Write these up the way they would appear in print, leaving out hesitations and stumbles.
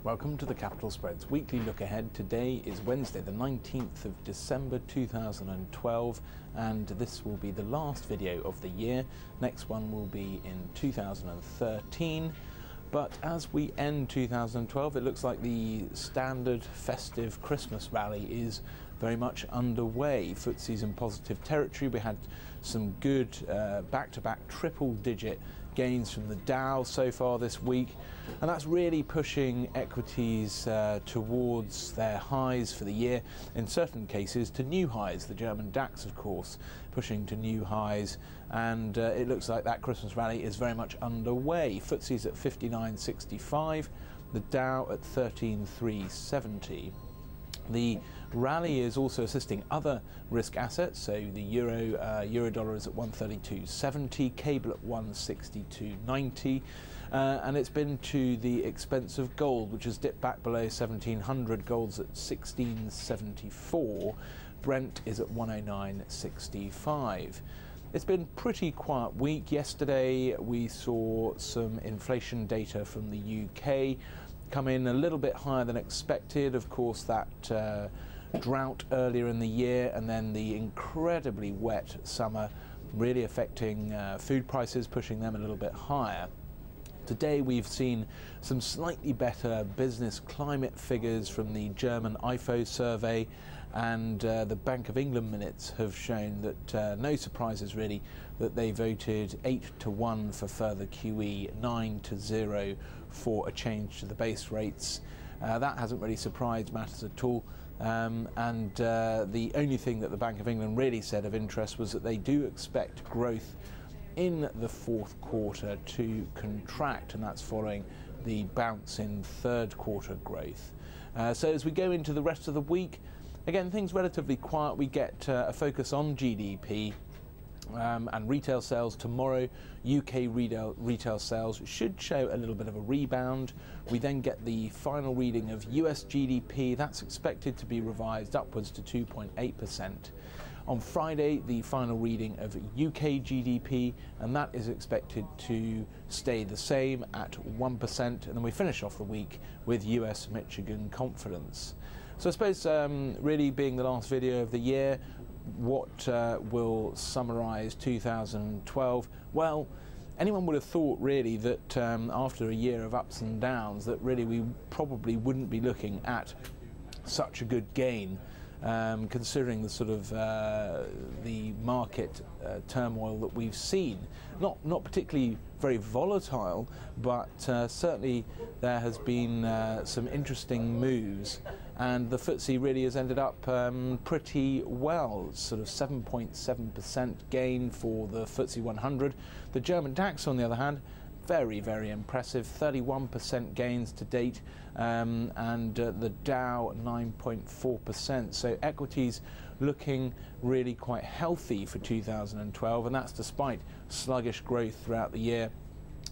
Welcome to the Capital Spreads weekly look ahead. Today is Wednesday the 19th of December 2012 and this will be the last video of the year. Next one will be in 2013. But as we end 2012, it looks like the standard festive Christmas rally is very much underway. FTSE's in positive territory. We had some good back-to-back triple-digit gains from the Dow so far this week, and that's really pushing equities towards their highs for the year, in certain cases to new highs. The German DAX, of course, pushing to new highs, and it looks like that Christmas rally is very much underway. FTSE's at 59.65, the Dow at 13,370. The rally is also assisting other risk assets, so the euro dollar is at 132.70, cable at 162.90, and it's been to the expense of gold, which has dipped back below 1700. Gold's at 1674, Brent is at 109.65. It's been pretty quiet week. Yesterday we saw some inflation data from the UK come in a little bit higher than expected. Of course, that drought earlier in the year and then the incredibly wet summer really affecting food prices, pushing them a little bit higher. Today we've seen some slightly better business climate figures from the German IFO survey, and the Bank of England minutes have shown that no surprises really, that they voted 8-1 for further QE, 9-0 for a change to the base rates. That hasn't really surprised matters at all, and the only thing that the Bank of England really said of interest was that they do expect growth in the fourth quarter to contract, and that's following the bounce in third quarter growth. So as we go into the rest of the week, again, things relatively quiet. We get a focus on GDP and retail sales tomorrow. UK retail sales should show a little bit of a rebound. We then get the final reading of US GDP. That's expected to be revised upwards to 2.8%. On Friday, the final reading of UK GDP, and that is expected to stay the same at 1%. And then we finish off the week with US Michigan confidence. So I suppose really being the last video of the year, what will summarise 2012? Well, anyone would have thought really that after a year of ups and downs that really we probably wouldn't be looking at such a good gain, considering the sort of the market turmoil that we've seen. Not particularly very volatile, but certainly there has been some interesting moves, and the FTSE really has ended up pretty well, sort of 7.7% gain for the FTSE 100. The German DAX, on the other hand, very, very impressive, 31% gains to date, and the Dow 9.4%. So equities looking really quite healthy for 2012, and that's despite sluggish growth throughout the year,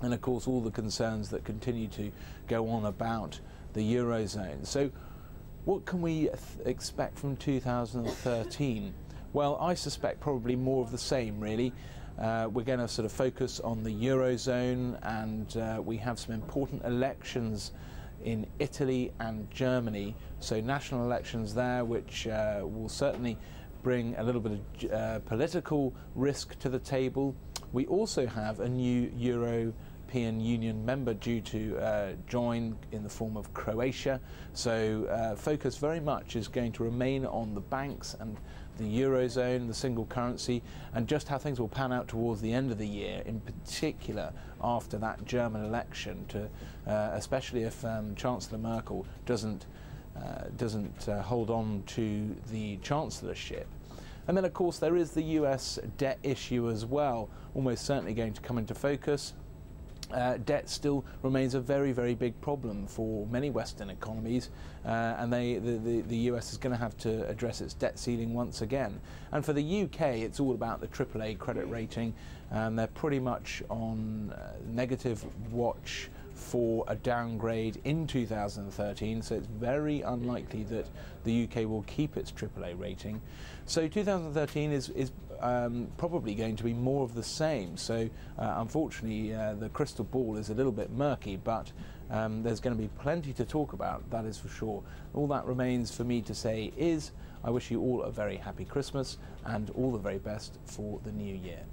and of course all the concerns that continue to go on about the Eurozone. So what can we expect from 2013? Well, I suspect probably more of the same really. We're going to sort of focus on the Eurozone, and we have some important elections in Italy and Germany, so national elections there, which will certainly bring a little bit of political risk to the table. We also have a new European Union member due to join in the form of Croatia, so focus very much is going to remain on the banks and the Eurozone, the single currency, and just how things will pan out towards the end of the year, in particular after that German election, to especially if Chancellor Merkel doesn't hold on to the chancellorship. And then of course there is the US debt issue as well, almost certainly going to come into focus. Debt still remains a very, very big problem for many Western economies, and the US is going to have to address its debt ceiling once again. And for the UK, it's all about the AAA credit rating, and they're pretty much on negative watch for a downgrade in 2013, so it's very unlikely that the UK will keep its AAA rating. So 2013 is probably going to be more of the same. So unfortunately the crystal ball is a little bit murky, but There's going to be plenty to talk about, that is for sure. All that remains for me to say is I wish you all a very happy Christmas and all the very best for the new year.